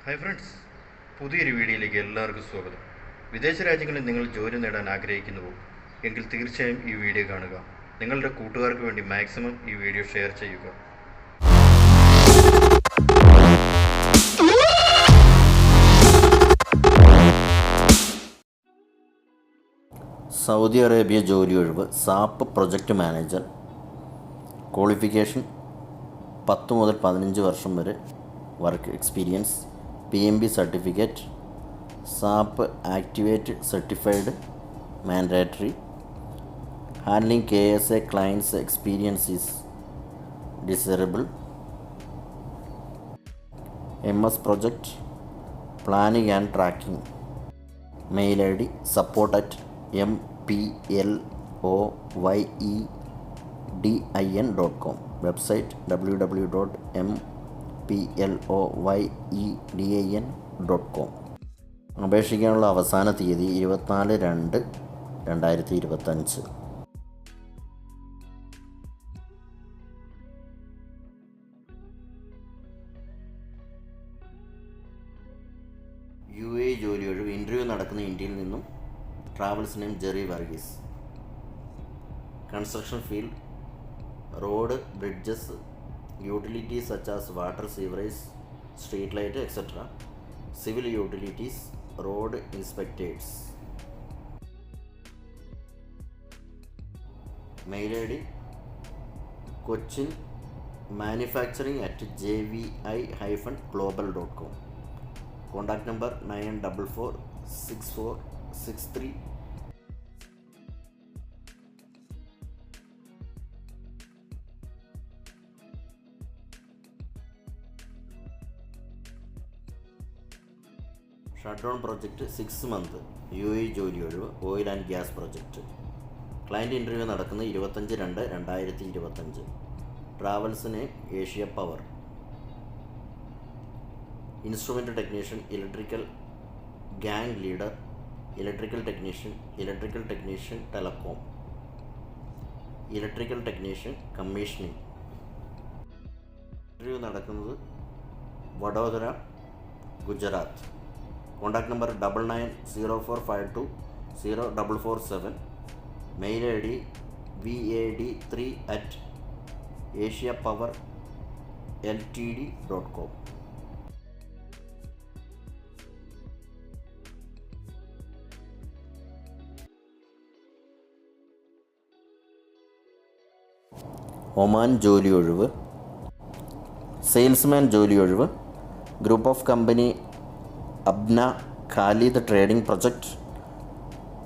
Hi friends, പുതിയൊരു വീഡിയോയിലേക്ക് എല്ലാവർക്കും സ്വാഗതം. വിദേശ രാജ്യങ്ങളിൽ നിങ്ങൾ ജോലി നേടാൻ ആഗ്രഹിക്കുന്നുവോ എങ്കിൽ തീർച്ചയായും ഈ വീഡിയോ കാണുക. നിങ്ങളുടെ കൂട്ടുകാർക്ക് വേണ്ടി മാക്സിമം ഈ വീഡിയോ ഷെയർ ചെയ്യുക. സൗദി അറേബ്യ ജോലി ഒഴിവ് സാപ്പ് പ്രൊജക്റ്റ് മാനേജർ. ക്വാളിഫിക്കേഷൻ 10 മുതൽ 15 വർഷം വരെ work experience, PMB certificate, SAP activate certified mandatory, handling KSA clients experience is desirable, MS project planning and tracking. Mail ID support@mployedin.com. Website www.mployedin.com. അപേക്ഷിക്കാനുള്ള അവസാന തീയതി 24/2/2025. UAE ജോലി ഒഴിവ് ഇൻ്റർവ്യൂ നടക്കുന്ന ഇന്ത്യയിൽ നിന്നും. Travels name Jerry Varghese. Construction field, road, bridges, utilities such as water, sewerage, street light etcetera, civil utilities, road inspectors. Mail ID Cochin manufacturing@jvi-global.com. Contact number 94464636. Shut down project 6 month UAE ജോലി ഒഴിവ് oil and gas project. Client interview നടക്കുന്നത് 25/2/2025. ട്രാവൽസിന് Asia Power. Instrument technician, electrical gang leader, electrical technician telecom, electrical technician commissioning. Interview നടക്കുന്നത് Vadodara, Gujarat. Contact number 9904520447. Mail ID vad3@asiapowerltd.com. Oman ജോലി ഒഴിവ് salesman ജോലി ഒഴിവ്. Group of company Ibn Khalid trading project.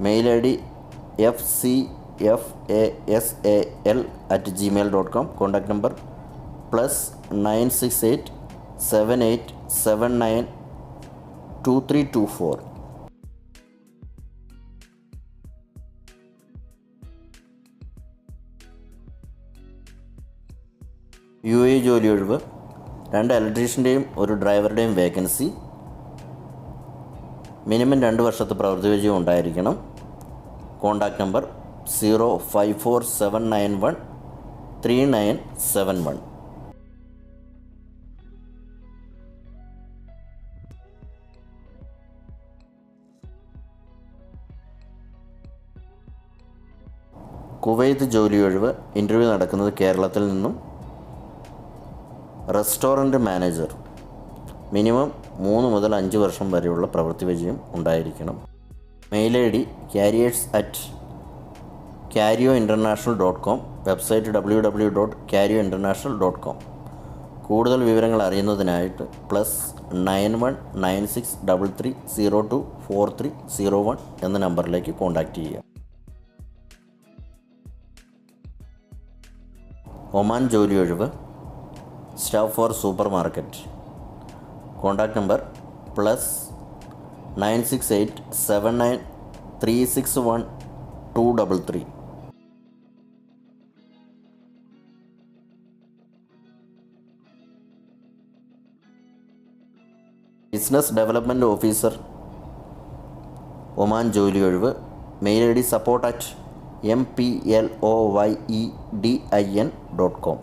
Mail ID fcfasal@gmail.com. Contact number +968 7879 2324. UAE ജോലി ഒഴിവ് 2 ഇലക്ട്രീഷ്യൻ്റെയും 1 ഡ്രൈവറുടെയും vacancy. Minimum 2 വർഷത്തെ പ്രവൃത്തി പരിചയം ഉണ്ടായിരിക്കണം. Contact number 0547913971. കുവൈത്ത് ജോലി ഒഴിവ് ഇൻ്റർവ്യൂ നടക്കുന്നത് കേരളത്തിൽ നിന്നും. Restaurant manager. മിനിമം 3 മുതൽ 5 വർഷം വരെയുള്ള പ്രവൃത്തി പരിചയം ഉണ്ടായിരിക്കണം. Mail ID carriers@carriointernational.com. Website www.carriointernational.com. കൂടുതൽ വിവരങ്ങൾ അറിയുന്നതിനായിട്ട് +919633024301 എന്ന നമ്പറിലേക്ക് കോൺടാക്റ്റ് ചെയ്യുക. ഒമാൻ ജോലി ഒഴിവ് staff for supermarket. Contact number +968 79 361 233. Business development officer Oman ജോലി ഒഴിവ്. Mail ID support@mployedin.com.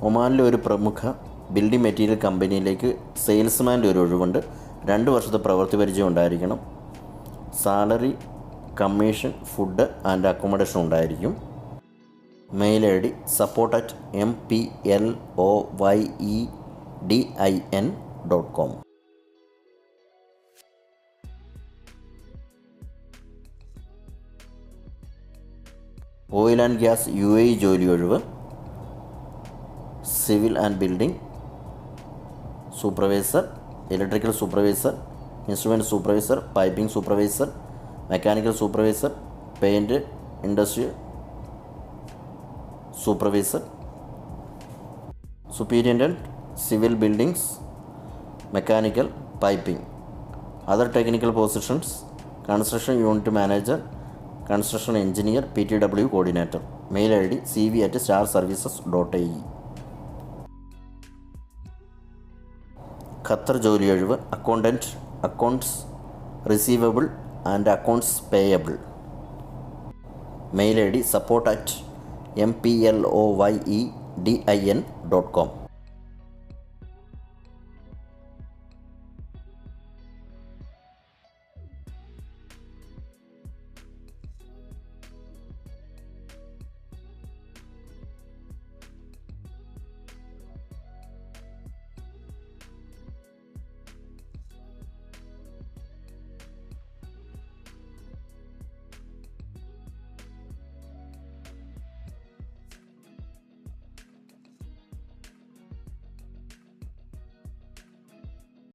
ഒമാനിലെ ഒരു പ്രമുഖ ബിൽഡിംഗ് മെറ്റീരിയൽ കമ്പനിയിലേക്ക് സെയിൽസ്മാൻ്റെ ഒരു ഒഴിവുണ്ട്. 2 വർഷത്തെ പ്രവൃത്തി പരിചയം ഉണ്ടായിരിക്കണം. Salary, commission, food and accommodation ഉണ്ടായിരിക്കും. Mail ID support@mployedin.com. Oil and gas UAE ജോലി ഒഴിവ്. Civil and building supervisor, electrical supervisor, instrument supervisor, piping supervisor, mechanical supervisor, paint industry supervisor, superintendent, civil buildings, mechanical, piping. Other technical positions: construction unit manager, construction engineer, PTW coordinator. Mail ID cv@starservices.ae. Qatar ജോലി ഒഴിവ്. Accountant, accounts receivable and accounts payable. Mail ID support@mployedin.com.